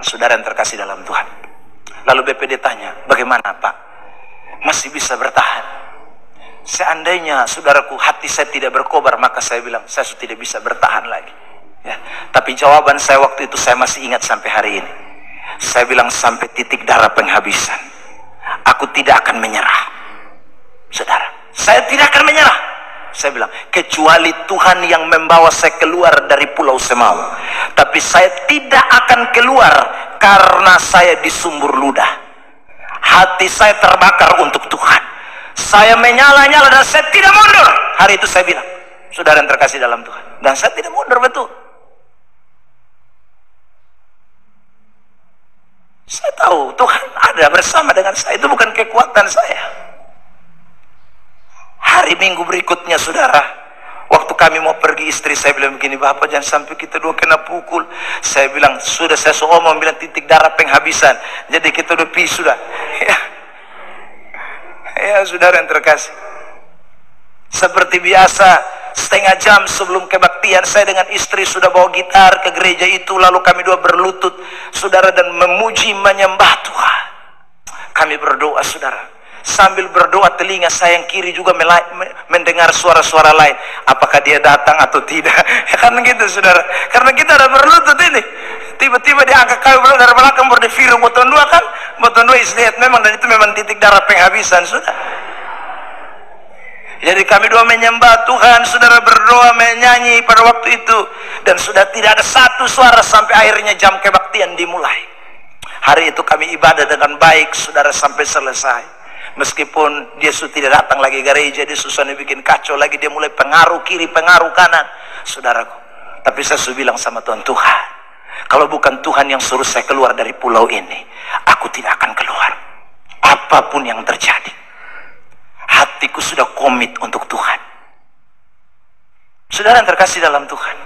Saudara yang terkasih dalam Tuhan. Lalu BPD tanya, bagaimana Pak? Masih bisa bertahan? Seandainya saudaraku hati saya tidak berkobar, maka saya bilang saya sudah tidak bisa bertahan lagi. Ya. Tapi jawaban saya waktu itu saya masih ingat sampai hari ini. Saya bilang sampai titik darah penghabisan, aku tidak akan menyerah. Saudara, saya tidak akan menyerah. Saya bilang, kecuali Tuhan yang membawa saya keluar dari Pulau Semau. Tapi saya tidak akan keluar karena saya di sumur ludah. Hati saya terbakar untuk Tuhan. Saya menyala-nyala dan saya tidak mundur. Hari itu saya bilang, saudara yang terkasih dalam Tuhan. Dan saya tidak mundur, betul. Saya tahu Tuhan ada bersama dengan saya. Itu bukan kekuatan saya. Hari Minggu berikutnya, saudara, waktu kami mau pergi, istri saya bilang begini, Bapak jangan sampai kita dua kena pukul. Saya bilang, sudah saya seomong bilang titik darah penghabisan. Jadi kita udah pergi sudah. Ya, saudara yang terkasih. Seperti biasa, setengah jam sebelum kebaktian, saya dengan istri sudah bawa gitar ke gereja itu. Lalu kami dua berlutut, saudara, dan memuji menyembah Tuhan. Kami berdoa, saudara. Sambil berdoa, telinga saya yang kiri juga mendengar suara-suara lain. Apakah dia datang atau tidak? Ya kan gitu, saudara. Karena kita ada berlutut ini. Tiba-tiba dia angkat kayu dari belakang berdefiru botol 2 kan? Botol 2 islihat memang, dan itu memang titik darah penghabisan, sudah. Jadi kami dua menyembah Tuhan, saudara, berdoa, menyanyi pada waktu itu. Dan sudah tidak ada satu suara sampai akhirnya jam kebaktian dimulai. Hari itu kami ibadah dengan baik, saudara, sampai selesai. Meskipun dia sudah tidak datang lagi gereja, dia susah bikin kacau lagi, dia mulai pengaruh kiri, pengaruh kanan, saudaraku. Tapi saya sudah bilang sama Tuhan, Tuhan, kalau bukan Tuhan yang suruh saya keluar dari pulau ini, aku tidak akan keluar. Apapun yang terjadi, hatiku sudah komit untuk Tuhan. Saudara yang terkasih dalam Tuhan,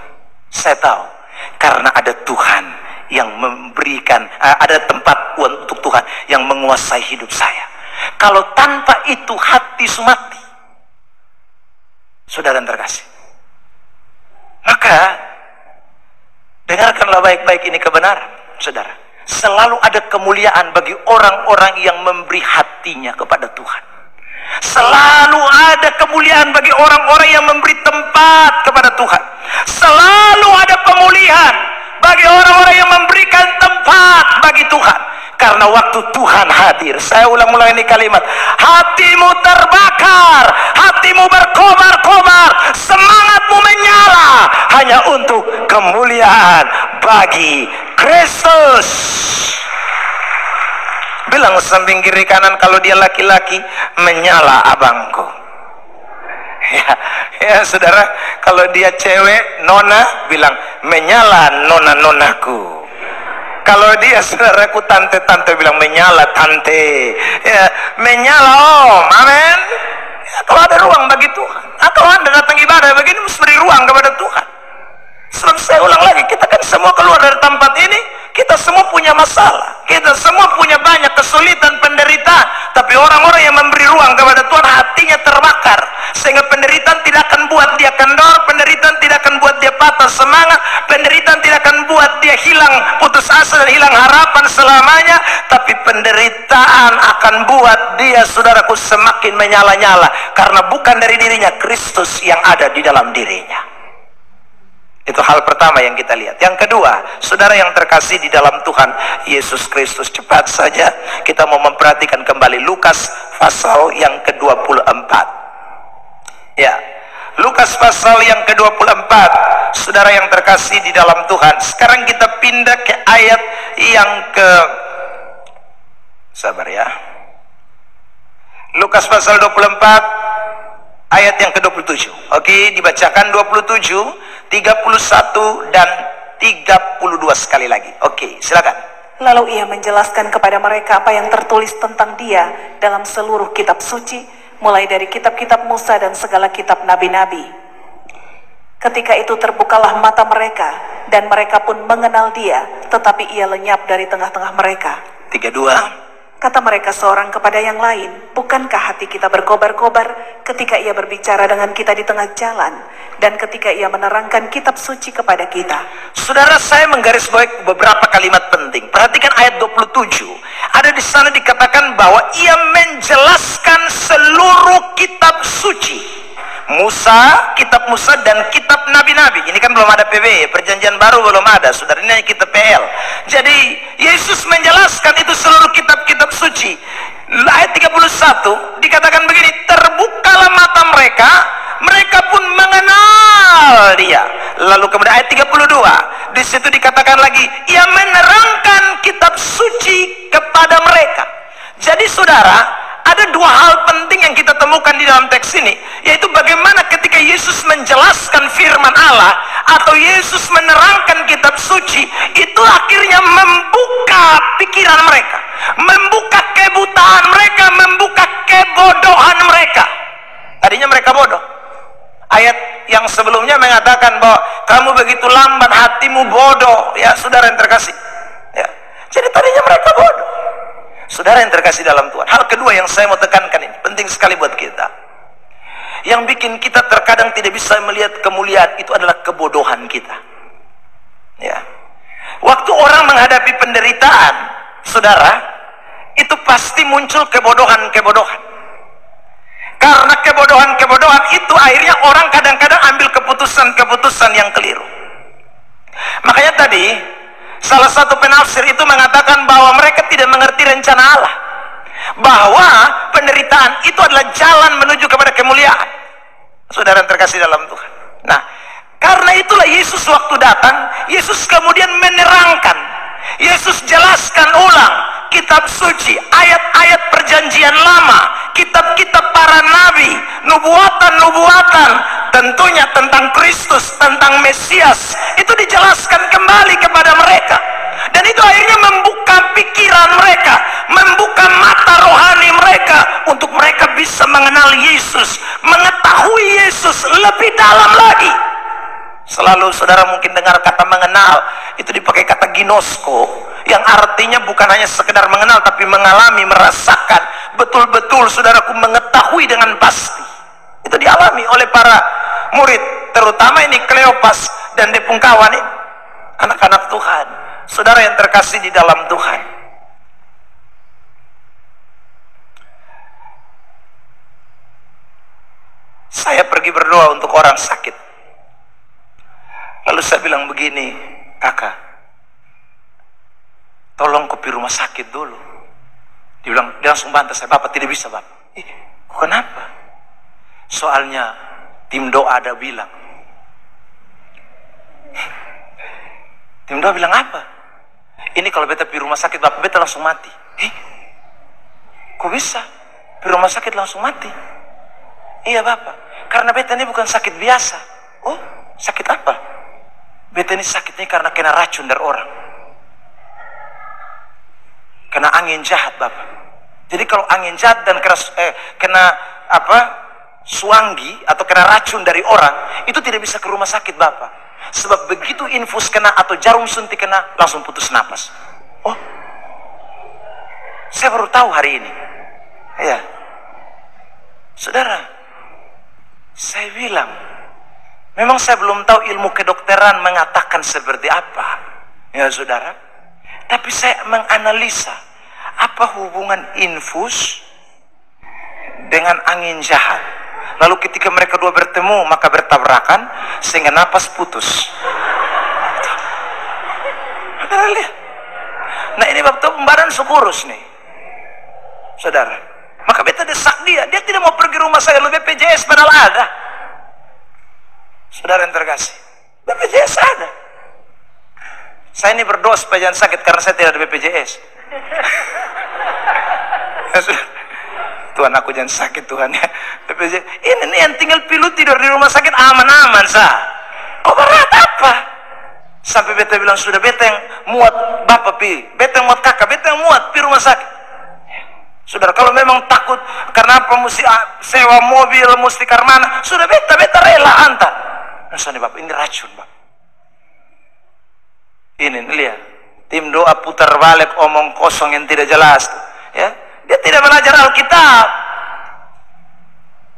saya tahu karena ada Tuhan yang memberikan, ada tempat untuk Tuhan yang menguasai hidup saya. Kalau tanpa itu hati sumati, saudara yang terkasih, maka dengarkanlah baik-baik ini kebenaran, saudara. Selalu ada kemuliaan bagi orang-orang yang memberi hatinya kepada Tuhan. Selalu ada kemuliaan bagi orang-orang yang memberi tempat kepada Tuhan. Selalu ada pemulihan bagi orang-orang yang memberikan tempat bagi Tuhan. Karena waktu Tuhan hadir, saya ulang-ulang ini kalimat, hatimu terbakar, hatimu berkobar-kobar, semangatmu menyala hanya untuk kemuliaan bagi Kristus. Bilang samping kiri kanan, kalau dia laki-laki, menyala abangku. Ya saudara, kalau dia cewek, nona, bilang menyala nona-nonaku. Kalau dia saudaraku tante-tante, bilang menyala tante. Ya, menyala om, amin. Ya, kalau ada ruang bagi Tuhan, atau Anda datang ibadah begini, mesti beri ruang kepada Tuhan. Sebab saya ulang lagi, kita kan semua keluar dari tempat ini, kita semua punya masalah, kita semua punya banyak kesulitan, penderitaan. Tapi orang-orang yang memberi ruang kepada Tuhan, hatinya terbakar, sehingga penderitaan tidak akan buat dia kendor, penderitaan tidak akan buat dia patah semangat, penderitaan tidak akan buat dia hilang putus asa dan hilang harapan selamanya. Tapi penderitaan akan buat dia, saudaraku, semakin menyala-nyala, karena bukan dari dirinya, Kristus yang ada di dalam dirinya. Itu hal pertama yang kita lihat. Yang kedua, saudara yang terkasih di dalam Tuhan Yesus Kristus, cepat saja kita mau memperhatikan kembali Lukas pasal yang ke-24. Ya, Lukas pasal yang ke-24, saudara yang terkasih di dalam Tuhan. Sekarang kita pindah ke ayat yang sabar ya. Lukas pasal 24 ayat yang ke-27. Oke, dibacakan 27, 31 dan 32 sekali lagi. Oke, silakan. Lalu ia menjelaskan kepada mereka apa yang tertulis tentang dia dalam seluruh kitab suci, mulai dari kitab-kitab Musa dan segala kitab nabi-nabi. Ketika itu terbukalah mata mereka, dan mereka pun mengenal dia, tetapi ia lenyap dari tengah-tengah mereka. 32. Kata mereka seorang kepada yang lain, bukankah hati kita berkobar-kobar ketika ia berbicara dengan kita di tengah jalan dan ketika ia menerangkan kitab suci kepada kita? Saudara, saya menggarisbawahi beberapa kalimat penting. Perhatikan ayat 27. Ada di sana dikatakan bahwa ia menjelaskan seluruh kitab suci. Kitab Musa dan kitab nabi-nabi. Ini kan belum ada PB, perjanjian baru belum ada. Saudara, ini hanya kitab PL. Jadi Yesus menjelaskan itu seluruh kitab-kitab suci. Ayat 31 dikatakan begini, terbukalah mata mereka, mereka pun mengenal dia. Lalu kemudian ayat 32, di situ dikatakan lagi, ia menerangkan kitab suci kepada mereka. Jadi saudara, ada dua hal penting yang kita temukan di dalam teks ini, yaitu bagaimana ketika Yesus menjelaskan firman Allah atau Yesus menerangkan kitab suci, itu akhirnya membuka pikiran mereka, membuka kebutaan mereka, membuka kebodohan mereka. Tadinya mereka bodoh. Ayat yang sebelumnya mengatakan bahwa kamu begitu lambat, hatimu bodoh, ya saudara yang terkasih. Ya. Jadi tadinya mereka bodoh. Saudara yang terkasih dalam Tuhan, hal kedua yang saya mau tekankan ini penting sekali buat kita. Yang bikin kita terkadang tidak bisa melihat kemuliaan itu adalah kebodohan kita. Ya. Waktu orang menghadapi penderitaan, saudara, itu pasti muncul kebodohan-kebodohan. Karena kebodohan-kebodohan itu akhirnya orang kadang-kadang ambil keputusan-keputusan yang keliru. Makanya tadi salah satu penafsir itu mengatakan bahwa mereka tidak mengerti rencana Allah, bahwa penderitaan itu adalah jalan menuju kepada kemuliaan. Saudara yang terkasih dalam Tuhan. Nah, karena itulah Yesus waktu datang, Yesus kemudian menerangkan, Yesus jelaskan ulang kitab suci, ayat-ayat perjanjian lama, kitab-kitab para nabi, nubuatan-nubuatan, tentunya tentang Kristus, tentang Mesias, itu dijelaskan kembali kepada mereka. Dan itu akhirnya membuka pikiran mereka, membuka mata rohani mereka, untuk mereka bisa mengenal Yesus, mengetahui Yesus lebih dalam lagi. Selalu saudara mungkin dengar kata mengenal, itu dipakai kata ginosko, yang artinya bukan hanya sekedar mengenal, tapi mengalami, merasakan, betul-betul saudaraku mengetahui dengan pasti. Itu dialami oleh para murid, terutama ini Kleopas dan Depungkawan ini, anak-anak Tuhan, saudara yang terkasih di dalam Tuhan. Saya pergi berdoa untuk orang sakit. Lalu saya bilang begini, kakak, tolong kopi rumah sakit dulu. Dia langsung bantah saya, bapak tidak bisa bapak. Kenapa? Soalnya tim doa ada bilang. Tim doa bilang apa? Ini kalau beta pergi rumah sakit bapak, beta langsung mati. Kok bisa? Pergi rumah sakit langsung mati? Iya bapak, karena beta ini bukan sakit biasa. Oh, sakit apa? Beta ini sakitnya karena kena racun dari orang, kena angin jahat bapak. Jadi kalau angin jahat dan kena suanggi atau kena racun dari orang, itu tidak bisa ke rumah sakit bapak. Sebab begitu infus kena atau jarum suntik kena, langsung putus napas. Oh, saya baru tahu hari ini. Ya, saudara, saya bilang, memang saya belum tahu ilmu kedokteran mengatakan seperti apa, ya saudara. Tapi saya menganalisa apa hubungan infus dengan angin jahat. Lalu ketika mereka dua bertemu, maka bertabrakan sehingga napas putus. Nah ini waktu pembadan sukurus nih, saudara. Maka beta desak dia tidak mau pergi rumah saya, lu BPJS padahal ada. Saudara yang terkasih, BPJS ada. Saya ini berdoa supaya jangan sakit karena saya tidak ada BPJS. Tuhan, aku jangan sakit Tuhan ya. BPJS. Ini nih yang tinggal pilu tidur di rumah sakit aman-aman sah. Kok berat apa? Sampai beta bilang sudah beta yang muat bapak pi, beta yang muat kakak, beta yang muat pi rumah sakit. Saudara, kalau memang takut karena apa mesti sewa mobil, mesti karmana, sudah beta rela antar. Misalnya bapak, ini racun bapak. Ini lihat, tim doa putar balik omong kosong yang tidak jelas. ya, dia tidak belajar Alkitab,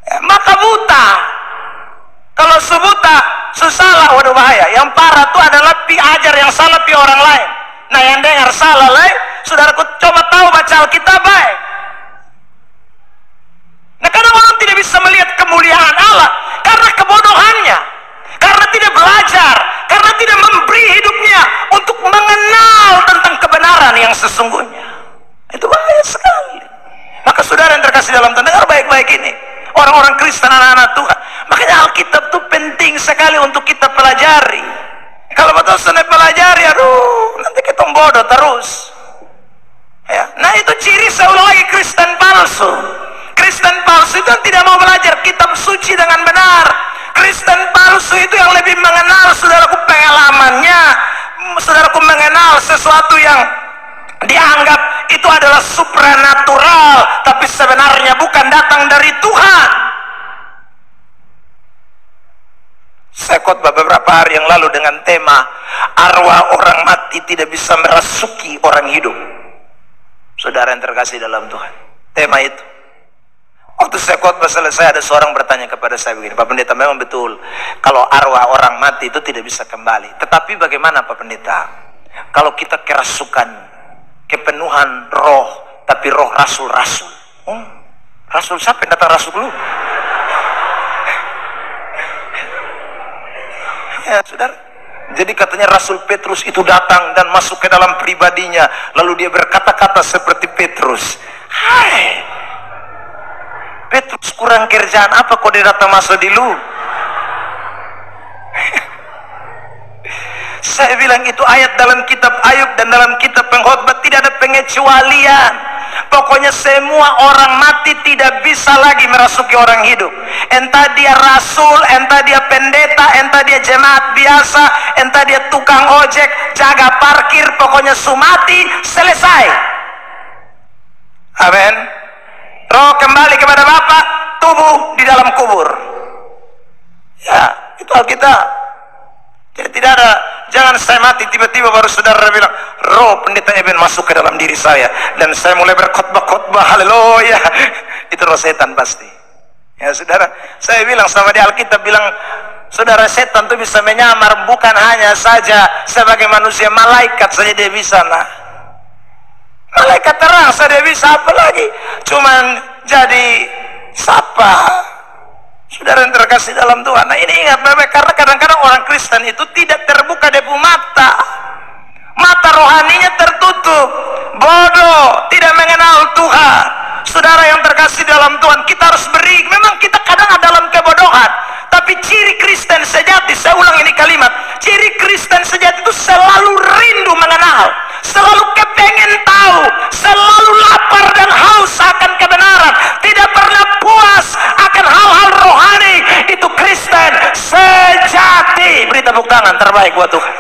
ya, maka buta. Kalau sebuta, sesalah, waduh bahaya. Yang parah itu adalah pi ajar yang salah pi orang lain. Nah, yang dengar salah lain, saudaraku coba tahu baca Alkitab baik. Nah, kadang orang tidak bisa melihat kemuliaan Allah karena kebodohannya, karena tidak belajar, karena tidak memberi hidupnya untuk mengenal tentang kebenaran yang sesungguhnya. Itu bahaya sekali. Maka saudara yang terkasih dalam Tuhan, dengar baik-baik ini. Orang-orang Kristen, anak-anak Tuhan, makanya Alkitab itu penting sekali untuk kita pelajari. Kalau betul senang pelajari, aduh, nanti kita bodoh terus. Ya. Nah, itu ciri saya ulang lagi Kristen palsu. Kristen palsu itu tidak mau belajar kitab suci dengan benar. Kristen palsu itu yang lebih mengenal, saudaraku, pengalamannya, saudaraku, mengenal sesuatu yang dianggap itu adalah supranatural, tapi sebenarnya bukan datang dari Tuhan. Saya khotbah beberapa hari yang lalu dengan tema arwah orang mati tidak bisa merasuki orang hidup. Saudara yang terkasih dalam Tuhan, tema itu. Waktu saya khotbah selesai, ada seorang bertanya kepada saya begini, Pak Pendeta, memang betul kalau arwah orang mati itu tidak bisa kembali. Tetapi bagaimana Pak Pendeta kalau kita kerasukan, kepenuhan roh, tapi roh rasul-rasul? Rasul siapa yang datang rasul lu? Ya, saudara. Jadi katanya Rasul Petrus itu datang dan masuk ke dalam pribadinya, lalu dia berkata-kata seperti Petrus. Hai, Petrus kurang kerjaan apa kok dia datang masuk di lu? Saya bilang itu ayat dalam kitab Ayub dan dalam kitab Pengkhotbah tidak ada pengecualian. Pokoknya semua orang mati tidak bisa lagi merasuki orang hidup. Entah dia rasul, entah dia pendeta, entah dia jemaat biasa, entah dia tukang ojek, jaga parkir, pokoknya sumati, selesai. Amin. Roh kembali kepada Bapa, tubuh di dalam kubur. Ya, itu Alkitab. Jadi tidak ada, jangan saya mati tiba-tiba baru saudara bilang roh pendeta Eben masuk ke dalam diri saya dan saya mulai berkhotbah, haleluya. Itu roh setan pasti. Ya saudara, saya bilang sama dia, Alkitab bilang saudara, setan itu bisa menyamar bukan hanya saja sebagai manusia, malaikat saja dia bisa. Nah, malaikat terang saja dia bisa, apalagi cuman jadi sapa. Saudara yang terkasih dalam Tuhan, nah ini ingat baik-baik, karena kadang-kadang orang Kristen itu tidak terbuka debu mata, mata rohaninya tertutup, bodoh, tidak mengenal Tuhan. Saudara yang terkasih dalam Tuhan, kita harus beri, memang kita kadang ada dalam kebodohan, tapi ciri Kristen sejati, saya ulang ini kalimat, ciri Kristen sejati itu selalu rindu mengenal, selalu kepengen tahu, selalu lapar dan haus akan kebenaran, tidak pernah puas akan hal-hal rohani. Itu Kristen sejati. Beri tepuk tangan terbaik buat Tuhan.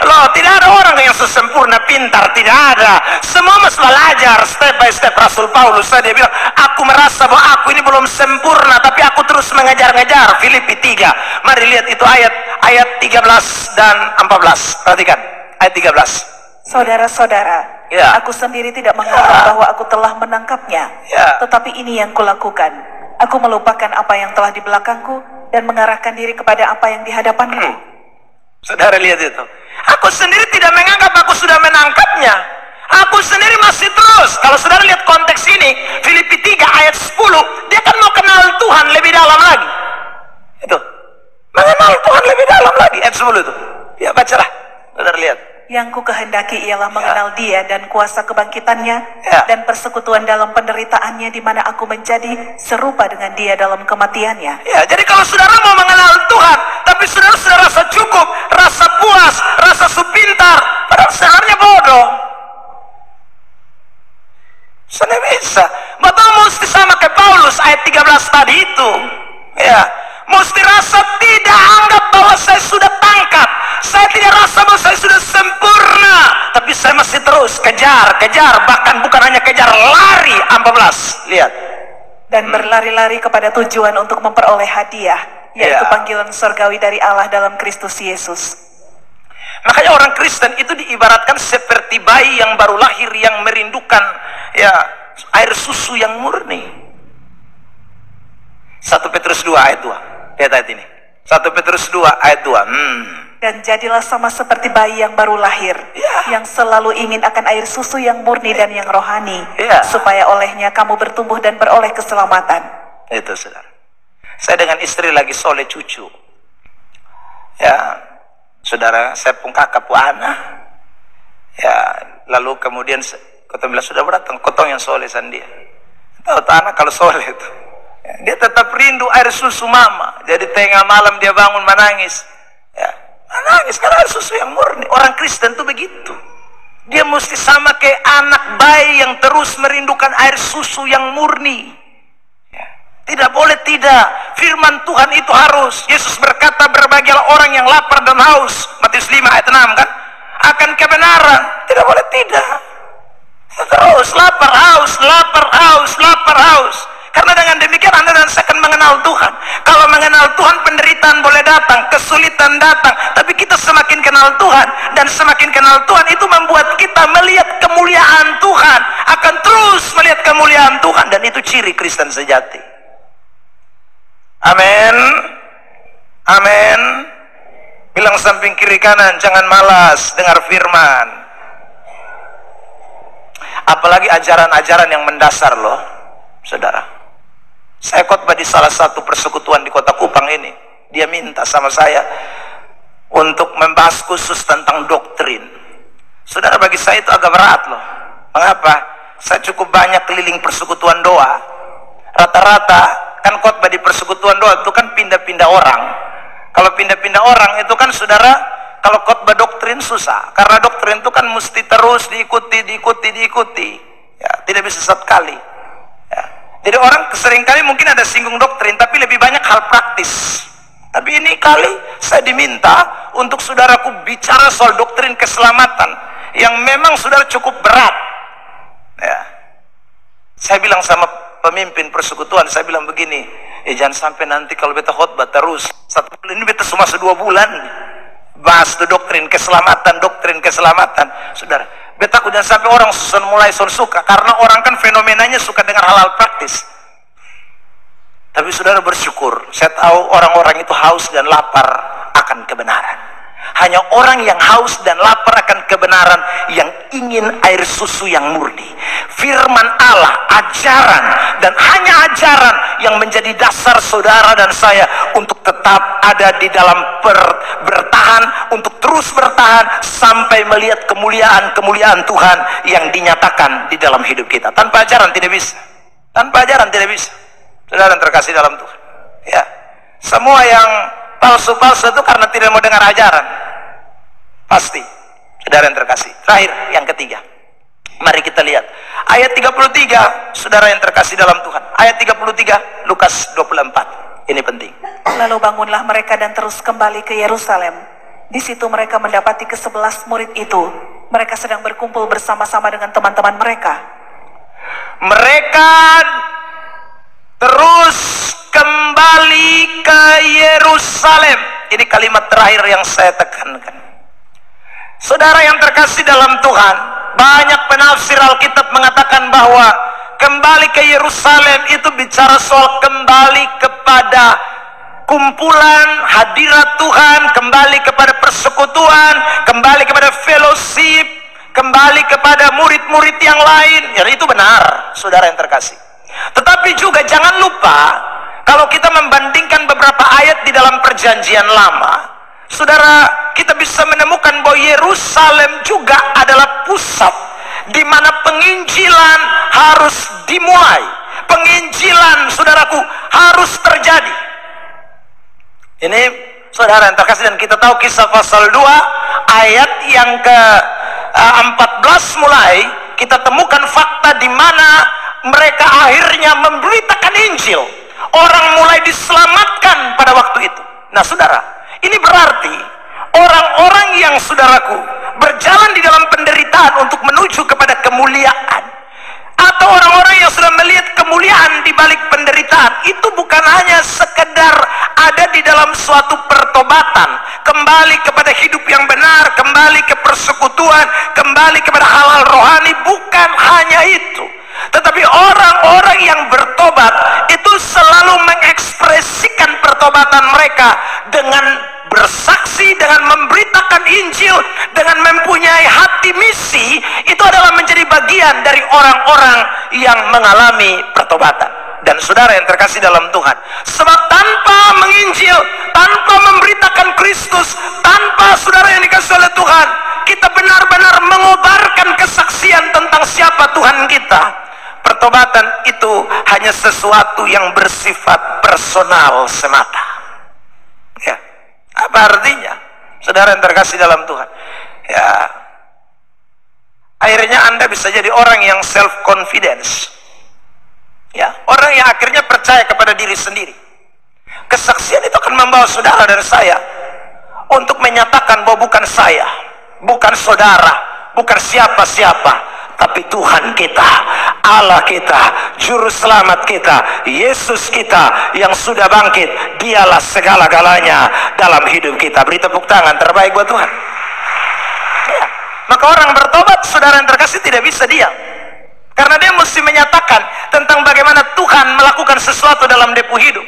Loh, tidak ada orang yang sesempurna pintar, tidak ada. Semua mesti belajar step by step. Rasul Paulus dia bilang, aku merasa bahwa aku ini belum sempurna, tapi aku terus mengejar-ngejar. Filipi 3. Mari lihat itu ayat 13 dan 14. Perhatikan ayat 13. Saudara-saudara, ya, aku sendiri tidak menganggap bahwa aku telah menangkapnya, tetapi ini yang kulakukan. Aku melupakan apa yang telah di belakangku dan mengarahkan diri kepada apa yang di hadapanku. Saudara lihat itu. Aku sendiri tidak menganggap aku sudah menangkapnya. Aku sendiri masih terus. Kalau saudara lihat konteks ini, Filipi 3 ayat 10, dia kan mau kenal Tuhan lebih dalam lagi. Itu. Mengenal Tuhan lebih dalam lagi. Ayat 10 itu. Ya bacalah. Saudara lihat. Yang ku kehendaki ialah mengenal Dia dan kuasa kebangkitannya, dan persekutuan dalam penderitaannya, di mana aku menjadi serupa dengan Dia dalam kematiannya. Ya, jadi kalau saudara mau mengenal Tuhan, tapi saudara sudah rasa cukup, rasa puas, rasa supintar, padahal sebenarnya bodoh. Sudah bisa. Betul, mesti sama ke Paulus ayat 13 tadi itu. Ya, mesti rasa tidak anggap bahwa saya sudah tangkap. Saya tidak rasa bahwa saya sudah sempurna, tapi saya masih terus kejar, bahkan bukan hanya kejar, lari. 14, lihat. Dan berlari-lari kepada tujuan untuk memperoleh hadiah, yaitu panggilan surgawi dari Allah dalam Kristus Yesus. Maka Makanya orang Kristen itu diibaratkan seperti bayi yang baru lahir yang merindukan ya air susu yang murni. 1 Petrus 2 ayat 2. Lihat ayat ini. 1 Petrus 2 ayat 2. Dan jadilah sama seperti bayi yang baru lahir, yang selalu ingin akan air susu yang murni dan yang rohani, supaya olehnya kamu bertumbuh dan beroleh keselamatan. Itu saudara. Saya dengan istri lagi soleh cucu. Ya, saudara, saya pun kakak pu anak. Ya, lalu kemudian kota bilang sudah datang kotong yang soleh sandia. Tahu anak kalau soleh itu, ya, dia tetap rindu air susu mama. Jadi tengah malam dia bangun menangis. Ya, menangis karena air susu yang murni. Orang Kristen tuh begitu. Dia mesti sama kayak anak bayi yang terus merindukan air susu yang murni. Tidak boleh tidak. Firman Tuhan itu harus. Yesus berkata, berbahagialah orang yang lapar dan haus. Matius 5 ayat 6 kan. Akan kebenaran. Tidak boleh tidak. Terus lapar haus, lapar haus, lapar haus. Karena dengan demikian Anda dan saya akan mengenal Tuhan. Kalau mengenal Tuhan, penderitaan boleh datang, kesulitan datang. Tapi kita semakin kenal Tuhan. Dan semakin kenal Tuhan itu membuat kita melihat kemuliaan Tuhan. Akan terus melihat kemuliaan Tuhan. Dan itu ciri Kristen sejati. Amin. Amin. Bilang samping kiri kanan, jangan malas dengar firman. Apalagi ajaran-ajaran yang mendasar loh, saudara. Saya khotbah di salah satu persekutuan di Kota Kupang ini. Dia minta sama saya untuk membahas khusus tentang doktrin. Saudara, bagi saya itu agak berat loh. Mengapa? Saya cukup banyak keliling persekutuan doa. Rata-rata kan khotbah di persekutuan doa itu kan pindah-pindah orang. Kalau pindah-pindah orang itu kan saudara, kalau khotbah doktrin susah. Karena doktrin itu kan mesti terus diikuti. Ya, tidak bisa satu kali. Ya. Jadi orang seringkali mungkin ada singgung doktrin, tapi lebih banyak hal praktis. Tapi ini kali saya diminta untuk saudaraku bicara soal doktrin keselamatan yang memang saudara cukup berat. Ya. Saya bilang sama pemimpin persekutuan, saya bilang begini, jangan sampai nanti kalau beta khotbah terus 1 bulan ini beta cuma 2 bulan bahas tuh doktrin keselamatan. Saudara, beta aku jangan sampai orang mulai suka, karena orang kan fenomenanya suka dengan hal-hal praktis. Tapi saudara bersyukur, saya tahu orang-orang itu haus dan lapar akan kebenaran. Hanya orang yang haus dan lapar akan kebenaran yang ingin air susu yang murni. Firman Allah, ajaran, dan hanya ajaran yang menjadi dasar saudara dan saya untuk tetap ada di dalam bertahan, untuk terus bertahan sampai melihat kemuliaan Tuhan yang dinyatakan di dalam hidup kita. Tanpa ajaran tidak bisa. Tanpa ajaran tidak bisa. Saudara yang terkasih dalam Tuhan. Ya, semua yang palsu-palsu itu karena tidak mau dengar ajaran. Pasti. Saudara yang terkasih. Terakhir, yang ketiga. Mari kita lihat. Ayat 33, saudara yang terkasih dalam Tuhan. Ayat 33, Lukas 24. Ini penting. Lalu bangunlah mereka dan terus kembali ke Yerusalem. Di situ mereka mendapati ke-11 murid itu. Mereka sedang berkumpul bersama-sama dengan teman-teman mereka. Mereka terus kembali ke Yerusalem. Ini kalimat terakhir yang saya tekankan. Saudara yang terkasih dalam Tuhan, banyak penafsir Alkitab mengatakan bahwa kembali ke Yerusalem itu bicara soal kembali kepada kumpulan hadirat Tuhan, kembali kepada persekutuan, kembali kepada fellowship, kembali kepada murid-murid yang lain. Ya, itu benar, saudara yang terkasih. Tetapi juga jangan lupa, kalau kita membandingkan beberapa ayat di dalam perjanjian lama, saudara, kita bisa menemukan bahwa Yerusalem juga adalah pusat di mana penginjilan harus dimulai. Penginjilan, saudaraku, harus terjadi. Ini saudara yang terkasih, dan kita tahu kisah pasal 2 ayat yang ke-14 mulai kita temukan fakta di mana mereka akhirnya memberitakan Injil. Orang mulai diselamatkan pada waktu itu. Nah saudara, ini berarti orang-orang yang saudaraku berjalan di dalam penderitaan untuk menuju kepada kemuliaan, atau orang-orang yang sudah melihat kemuliaan di balik penderitaan, itu bukan hanya sekedar ada di dalam suatu pertobatan, kembali kepada hidup yang benar, kembali dengan mempunyai hati misi, itu adalah menjadi bagian dari orang-orang yang mengalami pertobatan. Dan saudara yang terkasih dalam Tuhan, sebab tanpa menginjil, tanpa memberitakan Kristus, tanpa saudara yang dikasih oleh Tuhan, kita benar-benar mengobarkan kesaksian tentang siapa Tuhan kita. Pertobatan itu hanya sesuatu yang bersifat personal semata. Ya, apa artinya? Saudara yang terkasih dalam Tuhan, ya, akhirnya Anda bisa jadi orang yang self confidence. Ya, orang yang akhirnya percaya kepada diri sendiri. Kesaksian itu akan membawa saudara dan saya untuk menyatakan bahwa bukan saya, bukan saudara, bukan siapa-siapa, tapi Tuhan kita, Allah kita, Juru Selamat kita, Yesus kita yang sudah bangkit. Dialah segala-galanya dalam hidup kita. Beri tepuk tangan terbaik buat Tuhan. Ya. Maka orang bertobat, saudara yang terkasih, tidak bisa diam. Karena dia mesti menyatakan tentang bagaimana Tuhan melakukan sesuatu dalam depu hidup.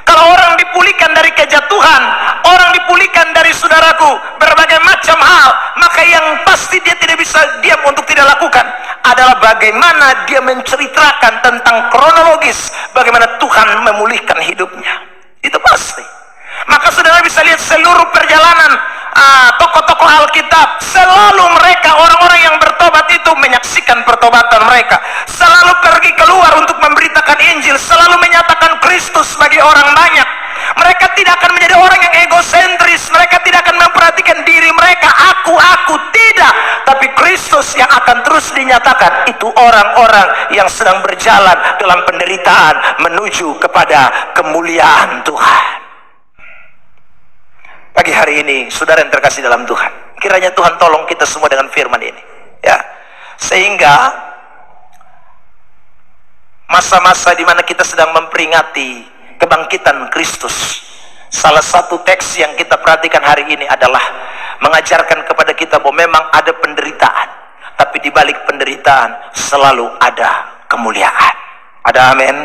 Kalau orang dipulihkan dari kejatuhan, orang dipulihkan dari saudaraku berbagai macam hal, maka yang pasti dia tidak bisa diam untuk tidak lakukan adalah bagaimana dia menceritakan tentang kronologis bagaimana Tuhan memulihkan hidupnya. Itu pasti. Maka saudara bisa lihat seluruh perjalanan tokoh-tokoh Alkitab, selalu mereka, orang-orang yang bertobat itu menyaksikan pertobatan mereka, selalu pergi keluar untuk memberitakan Injil, selalu menyatakan Kristus bagi orang banyak. Mereka tidak akan menjadi orang yang egosentris, mereka tidak akan memperhatikan diri mereka, aku tidak, tapi Kristus yang akan terus dinyatakan. Itu orang-orang yang sedang berjalan dalam penderitaan menuju kepada kemuliaan Tuhan. Pagi hari ini, saudara yang terkasih dalam Tuhan, kiranya Tuhan tolong kita semua dengan firman ini, ya, sehingga masa-masa di mana kita sedang memperingati kebangkitan Kristus, salah satu teks yang kita perhatikan hari ini adalah mengajarkan kepada kita bahwa memang ada penderitaan, tapi di balik penderitaan selalu ada kemuliaan. Ada amin?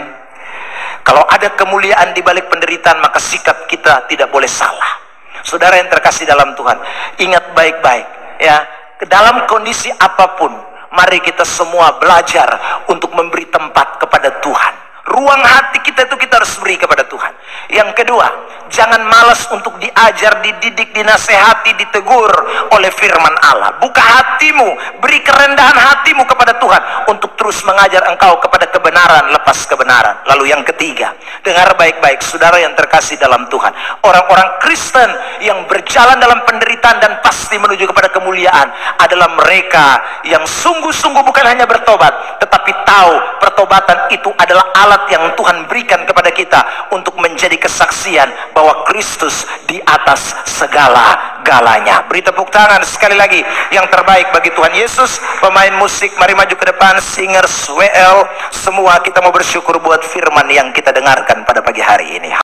Kalau ada kemuliaan di balik penderitaan, maka sikap kita tidak boleh salah. Saudara yang terkasih dalam Tuhan, ingat baik-baik, ya, dalam kondisi apapun, mari kita semua belajar untuk memberi tempat kepada Tuhan. Ruang hati kita itu kita harus beri kepada Tuhan. Yang kedua, jangan malas untuk diajar, dididik, dinasehati, ditegur oleh firman Allah. Buka hatimu, beri kerendahan hatimu kepada Tuhan untuk terus mengajar engkau kepada kebenaran lepas kebenaran. Lalu yang ketiga, dengar baik-baik saudara yang terkasih dalam Tuhan, orang-orang Kristen yang berjalan dalam penderitaan dan pasti menuju kepada kemuliaan adalah mereka yang sungguh-sungguh bukan hanya bertobat, tetapi tahu pertobatan itu adalah alat yang Tuhan berikan kepada kita untuk menjadi kesaksian bahwa Kristus di atas segala-galanya. Beri tepuk tangan sekali lagi yang terbaik bagi Tuhan Yesus. Pemain musik mari maju ke depan, singers WL semua, kita mau bersyukur buat firman yang kita dengarkan pada pagi hari ini.